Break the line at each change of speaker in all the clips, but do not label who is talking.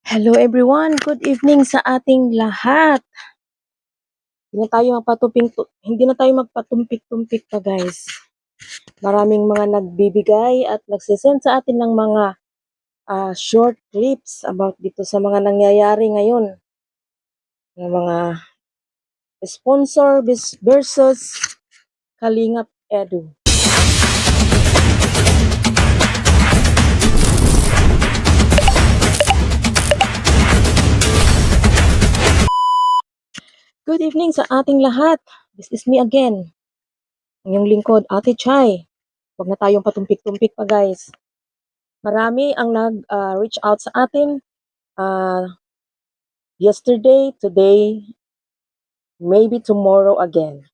Hello everyone, good evening sa ating lahat. Hindi na tayo magpatumpik-tumpik pa guys. Maraming mga nagbibigay at nagsisend sa atin ng mga short clips about dito sa mga nangyayari ngayon. Ng mga sponsor versus Kalingap Edu. Good evening sa ating lahat. This is me again. Ang iyong lingkod, Ate Chai. Huwag na tayong patumpik-tumpik pa guys. Marami ang nag-reach out sa atin yesterday, today, maybe tomorrow again.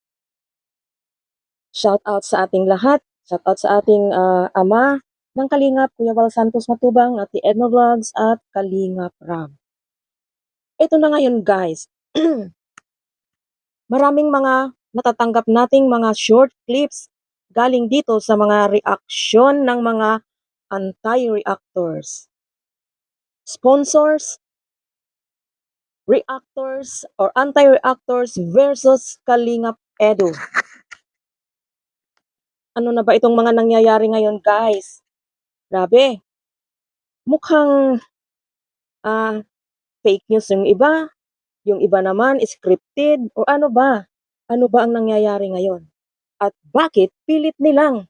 Shout out sa ating lahat. Shout out sa ating ama ng Kalingap, Kuya Val Santos Matubang, Ate Edna Vlogs at Kalingap Ram. Ito na ngayon guys. Maraming mga natatanggap nating mga short clips galing dito sa mga reaksyon ng mga anti-reactors. Sponsors, reactors or anti-reactors versus Kalingap Edu. Ano na ba itong mga nangyayari ngayon guys? Grabe. Mukhang fake news yung iba naman scripted o ano ba? Ano ba ang nangyayari ngayon? At bakit pilit nilang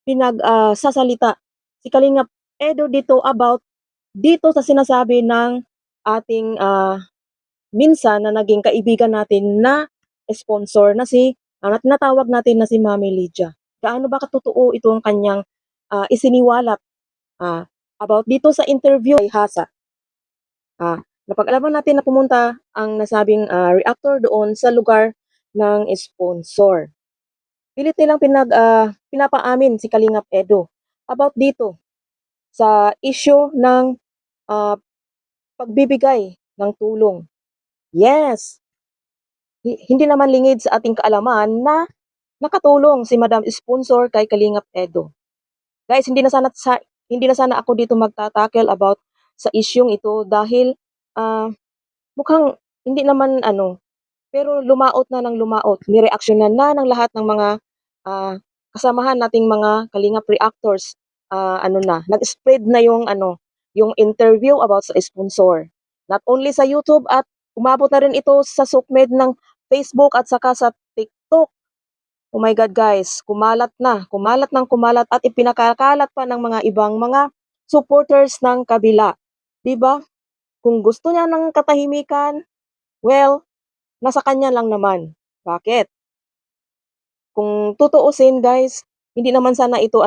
pinagsasalita si Kalingap Edu dito about dito sa sinasabi ng ating minsan na naging kaibigan natin na sponsor na na tinatawag natin na si Mami Lydia. Gaano ba katotoo itong kanyang isiniwalap about dito sa interview kay Hasa? Napag-alaman natin na pumunta ang nasabing reactor doon sa lugar ng sponsor. Pilit nilang pinapaamin si Kalingap Edu about dito sa issue ng pagbibigay ng tulong. Yes, hindi naman lingid sa ating kaalaman na nakatulong si Madam Sponsor kay Kalingap Edu. Guys, hindi na sana ako dito magtatackle about sa isyung ito dahil mukhang hindi naman pero lumaot na ng lumaot. Nireaksyonan na ng lahat ng mga kasamahan nating mga Kalingap reactors. Nag-spread na yung interview about sa sponsor. Not only sa YouTube at umabot na rin ito sa SOCMED ng Facebook at saka sa TikTok. Oh my God guys, kumalat at ipinakakalat pa ng mga ibang mga supporters ng kabila. 'Di ba? Kung gusto niya ng katahimikan, well, nasa kanya lang naman. Bakit? Kung tutuusin guys, hindi naman sana ito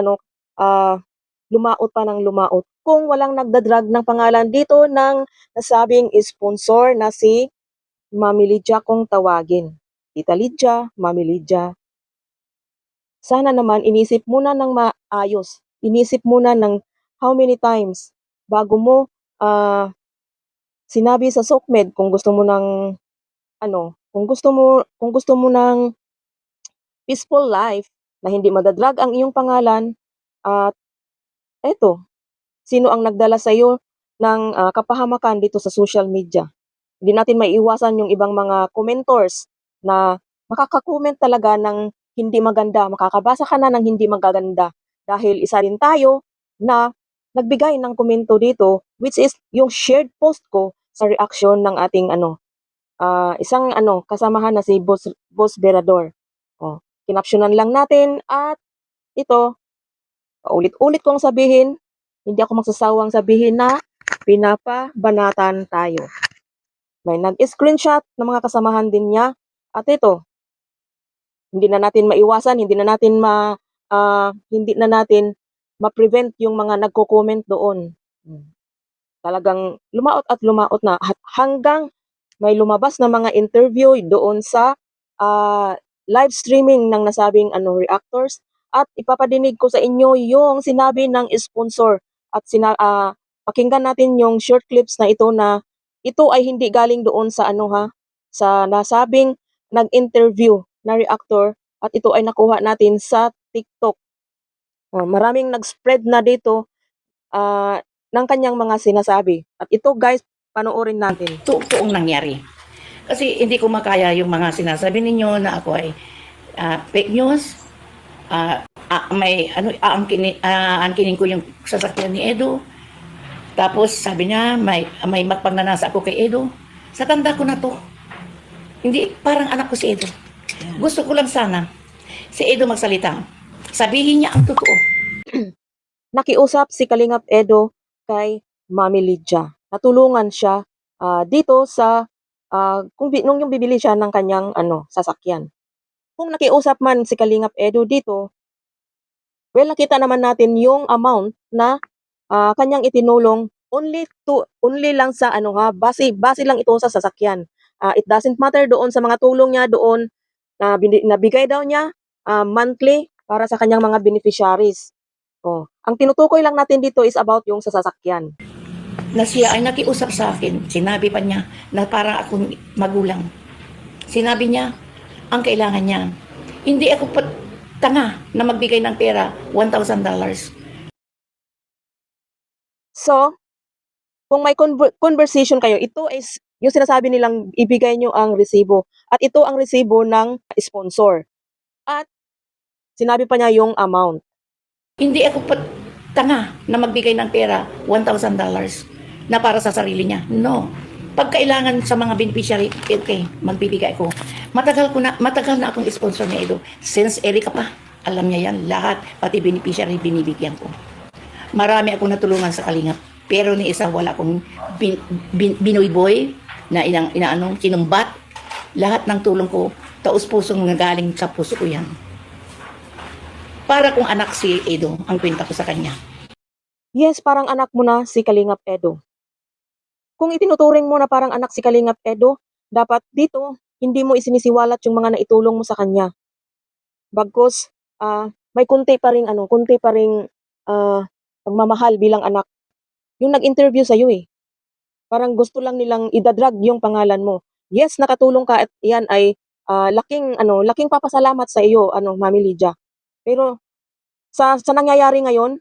lumaot pa ng lumaot kung walang nagdadrag ng pangalan dito ng nasabing sponsor na si Mami Lydia kung tawagin. Tita Lydia, Mami Lydia. Sana naman inisip muna ng maayos. Inisip muna ng how many times bago mo sinabi sa SOCMED kung gusto mo ng kung gusto mo ng peaceful life na hindi madadrag ang iyong pangalan at eto, sino ang nagdala sa iyo ng kapahamakan dito sa social media. Hindi natin maiiwasan yung ibang mga commentors na makaka-comment talaga ng hindi maganda, makakabasa ka na ng hindi magaganda dahil isa rin tayo na nagbigay ng komento dito which is yung shared post ko sa reaction ng ating isang kasamahan na si Boss Berador. Kinapsyonan lang natin at ito, paulit-ulit kong sabihin, hindi ako magsasawang sabihin na pinapabanatan tayo. May nag-screenshot ng mga kasamahan din niya at ito, hindi na natin maiwasan, hindi na natin ma-prevent yung mga nagko-comment doon. Talagang lumaot na hanggang may lumabas na mga interview doon sa live streaming ng nasabing reactors at ipapadinig ko sa inyo yung sinabi ng sponsor at pakinggan natin yung short clips na ito ay hindi galing doon sa sa nasabing nag-interview na reactor at ito ay nakuha natin sa TikTok. Maraming nag-spread na dito ng kanyang mga sinasabi. At ito guys, panoorin natin.
Toong nangyari. Kasi hindi ko makaya yung mga sinasabi ninyo na ako ay fake news. Aangkinin ko yung sasakyan ni Edo. Tapos sabi niya may magpagnanasa ako kay Edo. Sa tanda ko na to. Hindi parang anak ko si Edo. Gusto ko lang sana si Edo magsalita. Sabihin niya ang totoo.
Nakiusap si Kalingap Edo kay Mami Lydia. Natulungan siya dito sa nung yung bibili siya ng kanyang sasakyan. Kung nakiusap man si Kalingap Edo dito, well, nakita naman natin yung amount na kanyang itinulong only lang sa base lang ito sa sasakyan. It doesn't matter doon sa mga tulong niya doon na nabigay daw niya monthly para sa kanyang mga beneficiaries. Ang tinutukoy lang natin dito is about yung sa sasakyan.
Na siya ay nakiusap sa akin. Sinabi pa niya na parang akong magulang. Sinabi niya, ang kailangan niya. Hindi ako tanga na magbigay ng pera, $1,000.
So, kung may conversation kayo, ito is yung sinasabi nilang ibigay nyo ang resibo. At ito ang resibo ng sponsor. At sinabi pa niya yung amount.
Hindi ako tanga na magbigay ng pera, $1,000 na para sa sarili niya. No. Pag kailangan sa mga beneficiary, okay, magbibigay ko. Matagal na akong sponsor ni Edo. Since Erika pa, alam niya yan, lahat, pati beneficiary, binibigyan ko. Marami akong natulungan sa Kalingap. Pero ni isa wala akong binoy-boy na kinumbat. Lahat ng tulong ko, taus-pusong nagaling sa puso ko yan. Para kung anak si Edo, ang kwenta ko sa kanya.
Yes, parang anak mo na si Kalingap Edo. Kung itinuturing mo na parang anak si Kalingap Edo, dapat dito, hindi mo isinisiwalat yung mga naitulong mo sa kanya. Bagkus, may kunti pa ring pagmamahal bilang anak. Yung nag-interview sa'yo parang gusto lang nilang idadrag yung pangalan mo. Yes, nakatulong ka at yan ay laking papasalamat sa iyo, Mami Lydia. Pero sa nangyayari ngayon,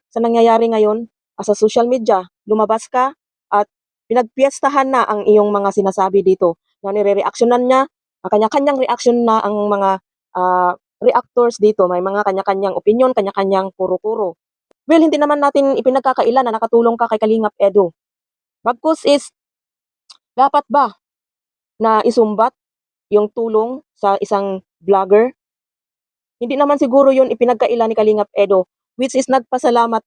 sa social media, lumabas ka at pinagpiestahan na ang iyong mga sinasabi dito. Na nire-reactionan niya, kanya-kanyang reaction na ang mga reactors dito. May mga kanya-kanyang opinion, kanya-kanyang puro-puro. Well, hindi naman natin ipinagkakaila na nakatulong ka kay Kalingap Edo. Bagkus is, dapat ba na isumbat yung tulong sa isang vlogger? Hindi naman siguro yun ipinagkaila ni Kalingap Edo, which is nagpasalamat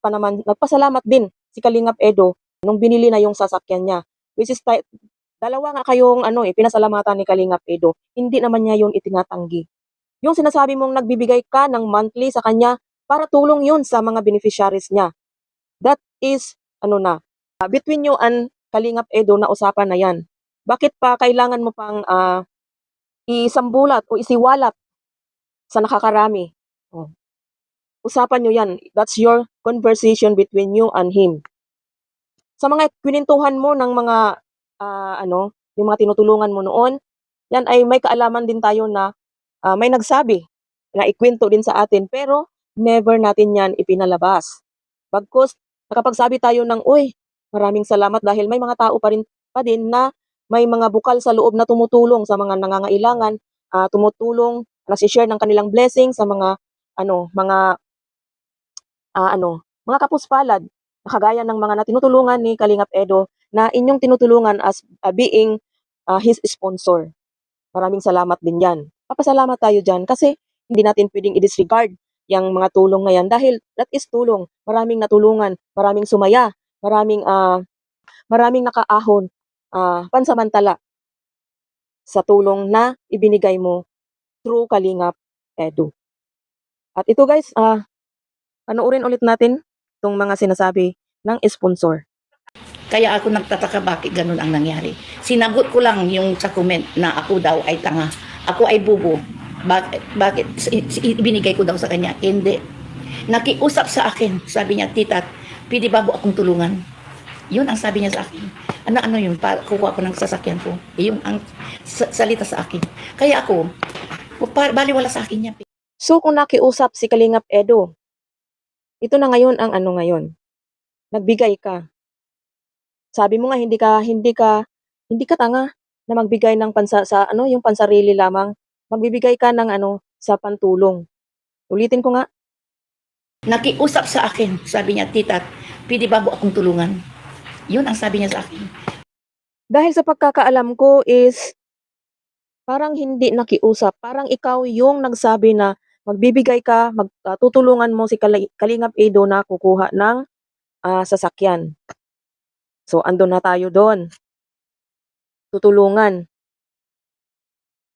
din si Kalingap Edo nung binili na yung sasakyan niya. Which is dalawa nga kayong pinasalamatan ni Kalingap Edo. Hindi naman niya yun itinatanggi. Yung sinasabi mong nagbibigay ka ng monthly sa kanya para tulong yun sa mga beneficiaries niya. That is between you and Kalingap Edo na usapan na yan. Bakit pa kailangan mo pang isambulat o isiwalat sa nakakarami? Usapan nyo yan. That's your conversation between you and him. Sa mga kwinintuhan mo ng mga yung mga tinutulungan mo noon, yan ay may kaalaman din tayo na may nagsabi na ikwento din sa atin, pero never natin yan ipinalabas. Bagkus nakapagsabi tayo ng, uy, maraming salamat dahil may mga tao pa din na may mga bukal sa loob na tumutulong sa mga nangangailangan, tumutulong, nasi-share ng kanilang blessing sa mga mga kapuspalad, kagaya ng mga tinutulungan ni Kalingap Edo na inyong tinutulungan as being his sponsor. Maraming salamat din yan. Papasalamat tayo dyan kasi hindi natin pwedeng i-disregard yung mga tulong na yan dahil that is tulong. Maraming natulungan, maraming sumaya, maraming nakaahon pansamantala sa tulong na ibinigay mo through Kalingap Edo. At ito guys, panoorin ulit natin itong mga sinasabi ng sponsor.
Kaya ako nagtataka bakit ganun ang nangyari. Sinagot ko lang yung sa comment na ako daw ay tanga. Ako ay bubo. Bakit? Ibinigay ko daw sa kanya. Hindi. Nakiusap sa akin. Sabi niya, tita, pwede ba akong tulungan? Yun ang sabi niya sa akin. Ano yun? Kukuha ko ng sasakyan ko. Yung ang salita sa akin. Kaya ako, baliwala sa akin niya.
So kung nakiusap si Kalingap Edo, ito na ngayon ang ngayon. Nagbigay ka. Sabi mo nga hindi ka tanga na magbigay ng yung pansarili lamang. Magbibigay ka ng sa pantulong. Ulitin ko nga,
Nakiusap sa akin, sabi niya, "Tita, pwede ba mo akong tulungan?" Yun ang sabi niya sa akin.
dahil sa pagkakaalam ko is parang hindi nakiusap, parang ikaw yung nagsabi na magbibigay ka, tutulungan mo si Kalingap Edo na kukuha ng sasakyan. So andun na tayo doon, tutulungan.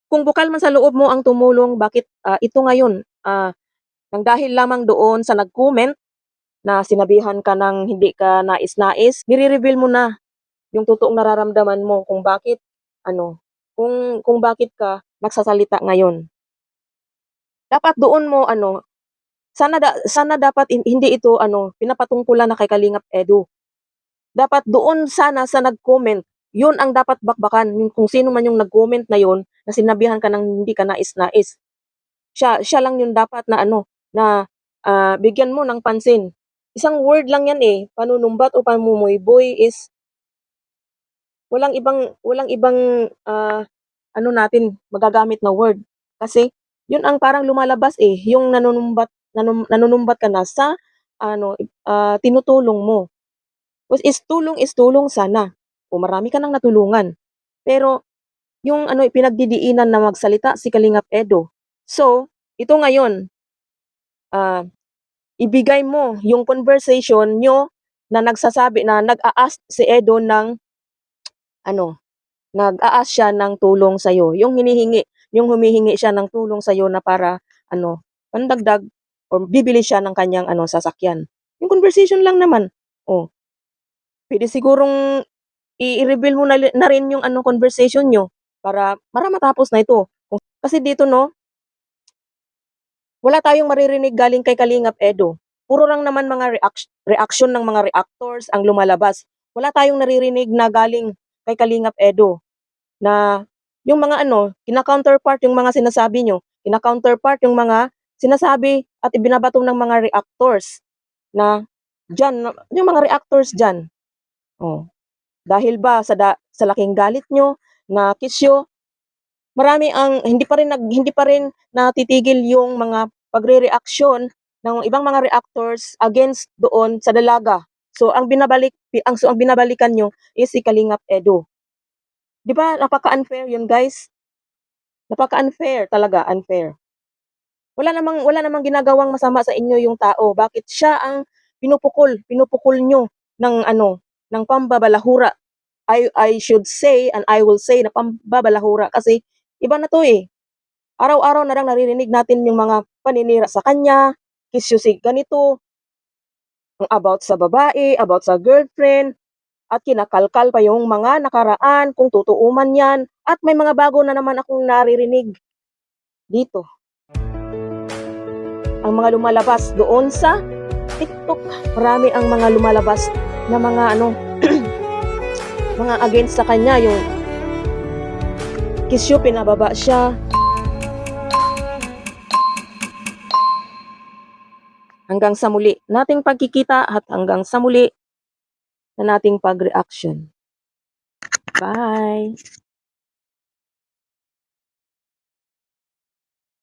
Kung bukal man sa loob mo ang tumulong, bakit ito ngayon, nang dahil lamang doon sa nag-comment na sinabihan ka ng hindi ka nais-nais, nire-reveal mo na yung totoong nararamdaman mo kung bakit kung bakit ka nagsasalita ngayon. Dapat doon mo sana dapat hindi ito pinapatungkulan na kay Kalingap Edu. Dapat doon sana sa nag-comment, yun ang dapat bakbakan, yung kung sino man yung nag-comment na yun, na sinabihan ka ng hindi ka nais-nais. Siya lang yung dapat na na bigyan mo ng pansin. Isang word lang yan panunumbat o pamumuy-boy is walang ibang natin magagamit na word. Kasi yun ang parang lumalabas yung nanunumbat ka na sa tinutulong mo. Is tulong sana. O marami ka nang natulungan. Pero yung pinagdidiinan na magsalita si Kalingap Edo. So, ito ngayon, ibigay mo yung conversation nyo na nagsasabi na nag-a-ask si Edo ng nag-a-ask siya ng tulong sa'yo. Yung humihingi siya ng tulong sa'yo na para pandagdag or bibili siya ng kanyang sasakyan. Yung conversation lang naman. Oh, pwede sigurong i-reveal mo na rin yung conversation nyo para matapos na ito. Kasi dito wala tayong maririnig galing kay Kalingap Edo. Puro lang naman mga reaction ng mga reactors ang lumalabas. Wala tayong naririnig na galing kay Kalingap Edo na yung mga kina-counterpart yung mga sinasabi nyo, kina-counterpart yung mga sinasabi at ibinabato ng mga reactors na yung mga reactors dyan. Oh, dahil ba sa laking galit nyo na kisyo, marami ang hindi pa rin natitigil yung mga pagre-reaksyon ng ibang mga reactors against doon sa dalaga. So ang binabalikan nyo is si Kalingap Edo. 'Di ba napaka-unfair 'yun, guys? Napaka-unfair talaga, unfair. Wala namang ginagawang masama sa inyo yung tao. Bakit siya ang pinupukol nyo ng ng pambabalahura. I should say and I will say na pambabalahura kasi iba na 'to Araw-araw na lang naririnig natin yung mga paninira sa kanya, kisyusig ganito, about sa babae, about sa girlfriend, at kinakalkal pa yung mga nakaraan kung totoo man yan. At may mga bago na naman akong naririnig dito. Ang mga lumalabas doon sa TikTok, marami ang mga lumalabas na mga mga against sa kanya, yung kisyo, pinababa siya. Hanggang sa muli nating pagkikita at hanggang sa muli na nating pag-reaction. Bye!